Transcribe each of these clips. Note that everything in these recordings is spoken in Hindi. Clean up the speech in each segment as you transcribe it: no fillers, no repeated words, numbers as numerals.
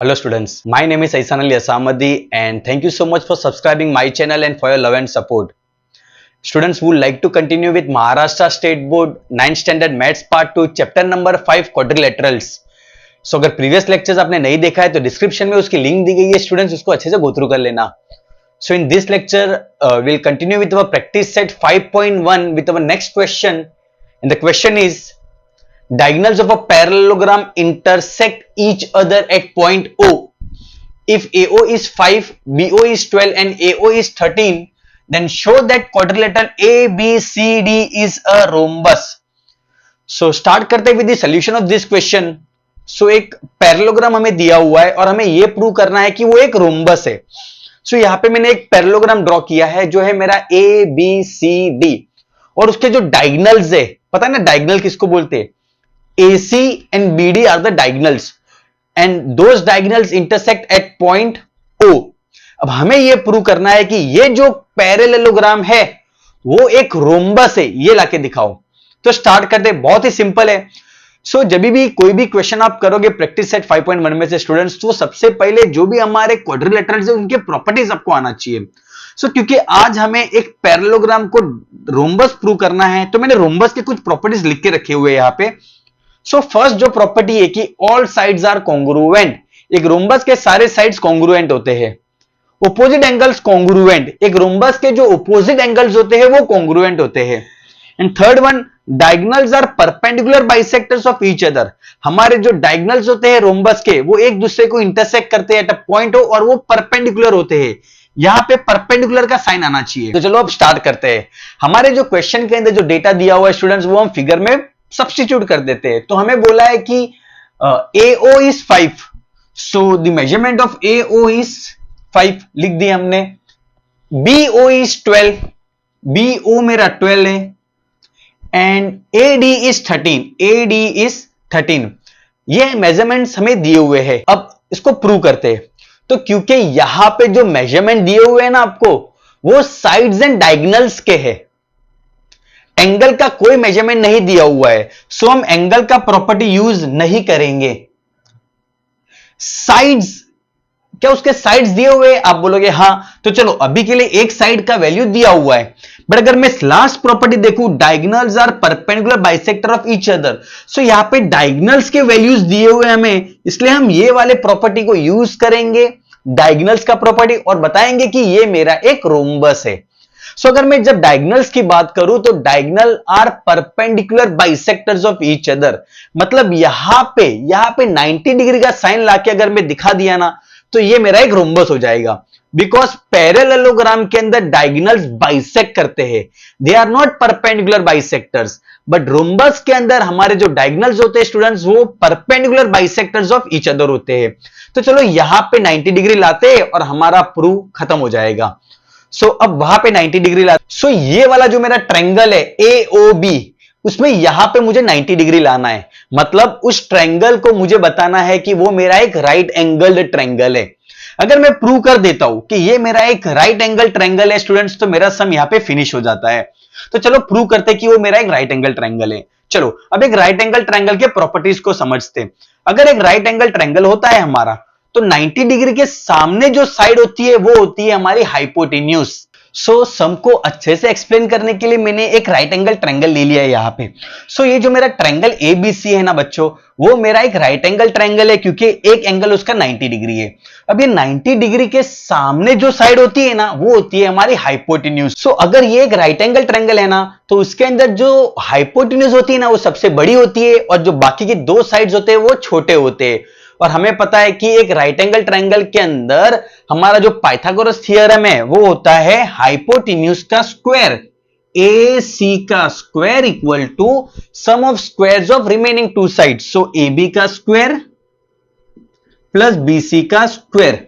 Hello students, my name is Aisan Ali Asamadi and thank you so much for subscribing my channel and for your love and support. Students would like to continue with Maharashtra State Board 9th Standard Maths Part 2 Chapter number 5 Quadrilaterals. So अगर previous lectures आपने नहीं देखा है तो description में उसकी link दी गई है students उसको अच्छे से go through कर लेना. So in this lecture we'll continue with our practice set 5.1 with our next question and the question is diagonals of a parallelogram intersect each other at point O. If AO is 5, BO is 12 and AO is 13, then show that quadrilateral ABCD is a rhombus. So start करते हैं with the solution of this question. So एक पैरेललोग्राम हमें दिया हुआ है और हमें यह प्रूव करना है कि वो एक रोम्बस है. सो यहां पे मैंने एक पैरेललोग्राम ड्रॉ किया है जो है मेरा ABCD और उसके जो डायगोनल्स है, पता है ना डायगोनल किसको बोलते हैं? AC and BD are the diagonals and those diagonals intersect at point O. अब हमें यह प्रूव करना है कि ये जो पैरेललोग्राम है वो एक रोम्बस है, ये लाके दिखाओ. तो स्टार्ट करते हैं, बहुत ही सिंपल है. सो जब भी कोई भी क्वेश्चन आप करोगे प्रैक्टिस सेट 5.1 में से स्टूडेंट्स, तो सबसे पहले जो भी हमारे क्वाड्रिलेटरल्स है उनके प्रॉपर्टीज आपको आना चाहिए. सो क्योंकि आज हमें एक पैरेललोग्राम को रोम्बस प्रूव करना है तो मैंने रोम्बस के कुछ प्रॉपर्टीज लिख के रखे हुए यहां पे. सो फर्स्ट जो प्रॉपर्टी है कि ऑल साइड्स आर कॉन्ग्रुएंट. एक रोम्बस के सारे साइड्स कॉन्ग्रुएंट होते हैं. Opposite angles congruent. एक रोम्बस के जो ऑपोजिट एंगल्स होते हैं वो कॉन्ग्रुएंट होते हैं. And third one, diagonals are perpendicular bisectors of each other. हमारे जो डायगोनल्स होते हैं रोम्बस के वो एक दूसरे को इंटरसेक्ट करते हैं एट अ पॉइंट हो और वो परपेंडिकुलर होते हैं. यहां पे परपेंडिकुलर का साइन आना चाहिए. तो चलो अब स्टार्ट करते हैं. हमारे जो क्वेश्चन के अंदर जो डेटा दिया हुआ है स्टूडेंट्स वो हम फिगर में सब्स्टिट्यूट कर देते हैं. तो हमें बोला है कि AO is 5. So the measurement of AO is 5 लिख दिया हमने. BO is 12. BO मेरा 12 है and AD is 13. AD is 13. ये मेजरमेंट्स हमें दिए हुए हैं. अब इसको प्रूव करते हैं. तो क्योंकि यहां पे जो मेजरमेंट दिए हुए हैं ना आपको वो साइड्स एंड डायगोनल्स के हैं, एंगल का कोई मेजरमेंट नहीं दिया हुआ है. सो हम एंगल का प्रॉपर्टी यूज नहीं करेंगे. साइड्स, क्या उसके साइड्स दिए हुए हैं? आप बोलोगे हां, तो चलो अभी के लिए एक साइड का वैल्यू दिया हुआ है. बट अगर मैं लास्ट प्रॉपर्टी देखूं, diagonals are perpendicular bisector of each other. So यहां पे डायगोनल्स के वैल्यूज दिए हुए हमें, इसलिए हम ये वाले प्रॉपर्टी को यूज करेंगे, डायगोनल्स का प्रॉपर्टी, और बताएंगे कि ये मेरा एक रोम्बस है. सो अगर मैं जब डायगोनल्स की बात करूं तो diagonal are perpendicular bisectors of each other. मतलब यहां पे 90 डिग्री का साइन लाके अगर मैं दिखा दिया ना तो ये मेरा एक रोम्बस हो जाएगा. बिकॉज पैरेललोग्राम के अंदर डायगोनल्स बाइसेक्ट करते हैं, they are not perpendicular bisectors. But rhombus के अंदर हमारे जो डायगोनल्स होते हैं स्टूडेंट्स वो perpendicular bisectors of each other होते हैं. तो चलो यहां पे 90 डिग्री लाते हैं और हमारा प्रूफ खत्म हो जाएगा. सो अब वहां पे 90 डिग्री ला. सो ये वाला जो मेरा ट्रायंगल है AOB, उसमें यहां पे मुझे 90 डिग्री लाना है. मतलब उस ट्रायंगल को मुझे बताना है कि वो मेरा एक राइट एंगल्ड ट्रायंगल है. अगर मैं प्रूव कर देता हूं कि ये मेरा एक राइट एंगल ट्रायंगल है स्टूडेंट्स, तो मेरा सम यहां पे फिनिश हो जाता है. तो चलो प्रूव करते हैं कि वो मेरा एक राइट एंगल ट्रायंगल है. चलो अब एक राइट एंगल ट्रायंगल के प्रॉपर्टीज को समझते हैं. अगर एक राइट एंगल ट्रायंगल होता है हमारा, तो 90 डिग्री के सामने जो साइड होती है वो होती है हमारी हाइपोटेन्यूज. सो सम को अच्छे से एक्सप्लेन करने के लिए मैंने एक राइट एंगल ट्रायंगल ले लिया है यहां पे. सो ये जो मेरा ट्रायंगल ABC है ना बच्चों, वो मेरा एक राइट एंगल ट्रायंगल है क्योंकि एक एंगल उसका 90 डिग्री है. अब ये 90 डिग्री के सामने जो साइड होती है ना वो होती है हमारी हाइपोटेन्यूज. सो अगर ये एक राइट एंगल ट्रायंगल है ना तो उसके अंदर जो हाइपोटेन्यूज होती है ना वो सबसे बड़ी होती है और जो बाकी के दो साइड्स होते हैं वो छोटे होते हैं. और हमें पता है कि एक राइट एंगल ट्रायंगल के अंदर हमारा जो पाइथागोरस थ्योरम है वो होता है हाइपोटेन्यूज का स्क्वायर, AC का square equal to sum of squares of remaining two sides. So AB का स्क्वायर प्लस BC का स्क्वायर.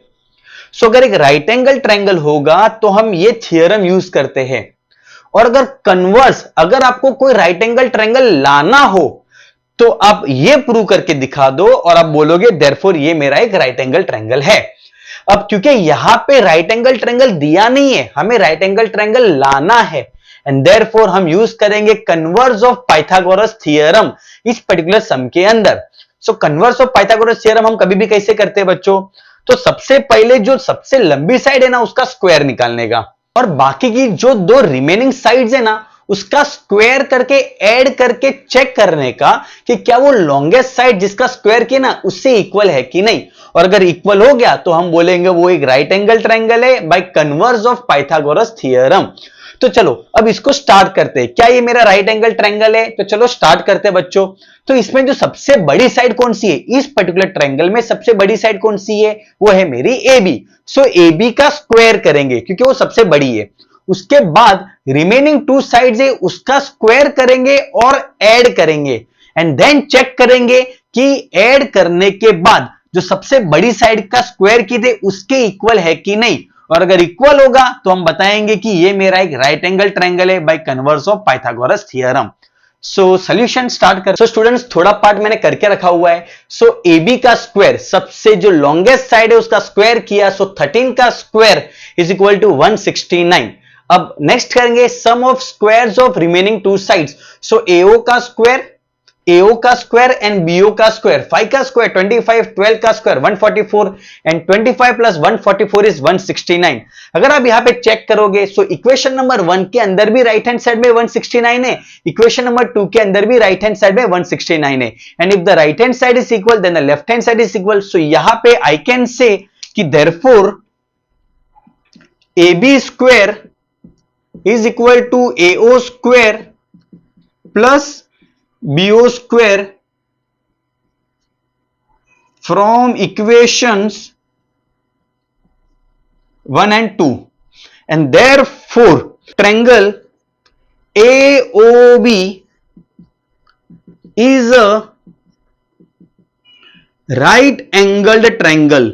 सो अगर एक राइट एंगल ट्रायंगल होगा तो हम ये थ्योरम यूज करते हैं. और अगर कन्वर्स, अगर आपको कोई राइट एंगल ट्रायंगल लाना हो तो आप ये प्रूव करके दिखा दो और आप बोलोगे देयरफॉर ये मेरा एक राइट एंगल ट्रायंगल है. अब क्योंकि यहां पे राइट एंगल ट्रायंगल दिया नहीं है, हमें राइट एंगल ट्रायंगल लाना है एंड देयरफॉर हम यूज करेंगे कन्वर्स ऑफ पाइथागोरस थ्योरम इस पर्टिकुलर सम के अंदर. सो कन्वर्स ऑफ पाइथागोरस थ्योरम हम कभी भी कैसे करते हैं बच्चों, तो सबसे पहले जो सबसे लंबी साइड है ना उसका स्क्वायर निकालने का, और बाकी की जो दो रिमेनिंग साइड्स है ना उसका स्क्वायर करके ऐड करके चेक करने का कि क्या वो लॉन्गेस्ट साइड जिसका स्क्वायर किया ना उससे इक्वल है कि नहीं, और अगर इक्वल हो गया तो हम बोलेंगे वो एक राइट एंगल ट्रायंगल है by converse of Pythagoras theorem. तो चलो अब इसको स्टार्ट करते हैं। क्या ये मेरा राइट एंगल ट्रायंगल है? तो चलो स्टार्ट करते हैं बच्चों। तो इसमें जो सबसे बड़ी साइड कौन सी है, इस पर्टिकुलर ट्रायंगल में सबसे बड़ी साइड कौन सी है, वो है मेरी A B. So A B का स्क्वायर करेंगे क्योंकि वो सबसे बड़ी है। उसके बाद रिमेनिंग टू साइड्स है उसका स्क्वायर करेंगे और ऐड करेंगे, एंड देन चेक करेंगे कि ऐड करने के बाद जो सबसे बड़ी साइड का स्क्वायर की थे उसके इक्वल है कि नहीं, और अगर इक्वल होगा तो हम बताएंगे कि ये मेरा एक राइट एंगल ट्रायंगल है by converse of Pythagoras theorem. So solution start कर। सो स्टूडेंट्स थोड़ा पार्ट मैंने करके रखा हुआ है। सो ए बी का स्क्वायर, सबसे जो लॉन्गेस्ट साइड है उसका स्क्वायर किया, सो 13 का स्क्वायर इज इक्वल टू 169। अब नेक्स्ट करेंगे sum of squares of remaining two sides. So AO का स्क्वायर, एओ का स्क्वायर एंड बीओ का स्क्वायर, 5 का स्क्वायर 25, 12 का स्क्वायर 144 एंड 25 प्लस 144 इज 169। अगर आप यहां पे चेक करोगे सो इक्वेशन नंबर 1 के अंदर भी राइट हैंड साइड में 169 है, इक्वेशन नंबर 2 के अंदर भी राइट हैंड साइड में 169 है, and if the right hand side is equal then the left hand side is equal. So यहां पे आई कैन से कि therefore A B square is equal to AO square plus BO square from equations 1 and 2, and therefore triangle AOB is a right angled triangle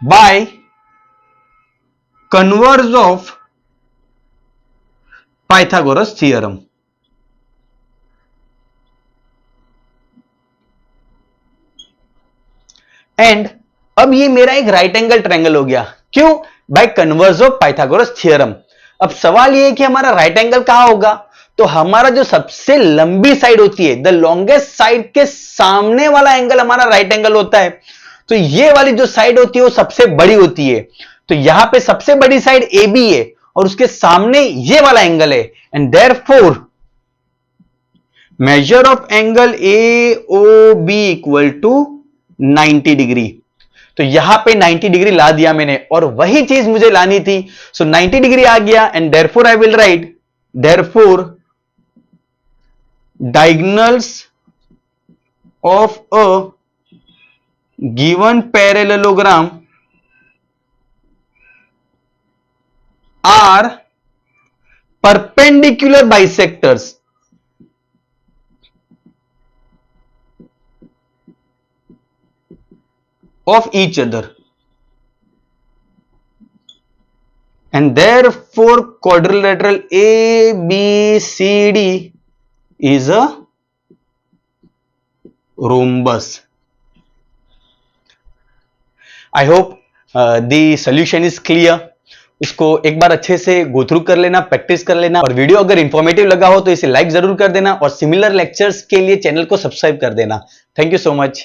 by converse of Pythagoras theorem. And अब ये मेरा एक राइट एंगल ट्रायंगल हो गया, क्यों? Bye converse of Pythagoras theorem. अब सवाल ये है कि हमारा राइट एंगल कहां होगा, तो हमारा जो सबसे लंबी साइड होती है, द लॉन्गेस्ट साइड के सामने वाला एंगल हमारा राइट एंगल होता है। तो ये वाली जो साइड होती है वो सबसे बड़ी होती है। तो यहां पे सबसे बड़ी साइड ए बी है और उसके सामने ये वाला एंगल है, and therefore measure of angle A O B equal to 90 degree. तो यहां पे 90 डिग्री ला दिया मैंने, और वही चीज मुझे लानी थी। सो 90 डिग्री आ गया, and therefore I will write therefore diagonals of a given parallelogram are perpendicular bisectors of each other, and therefore quadrilateral ABCD is a rhombus. I hope the solution is clear. उसको एक बार अच्छे से गो थ्रू कर लेना, प्रैक्टिस कर लेना, और वीडियो अगर इंफॉर्मेटिव लगा हो तो इसे लाइक जरूर कर देना, और सिमिलर लेक्चर्स के लिए चैनल को सब्सक्राइब कर देना। Thank you so much.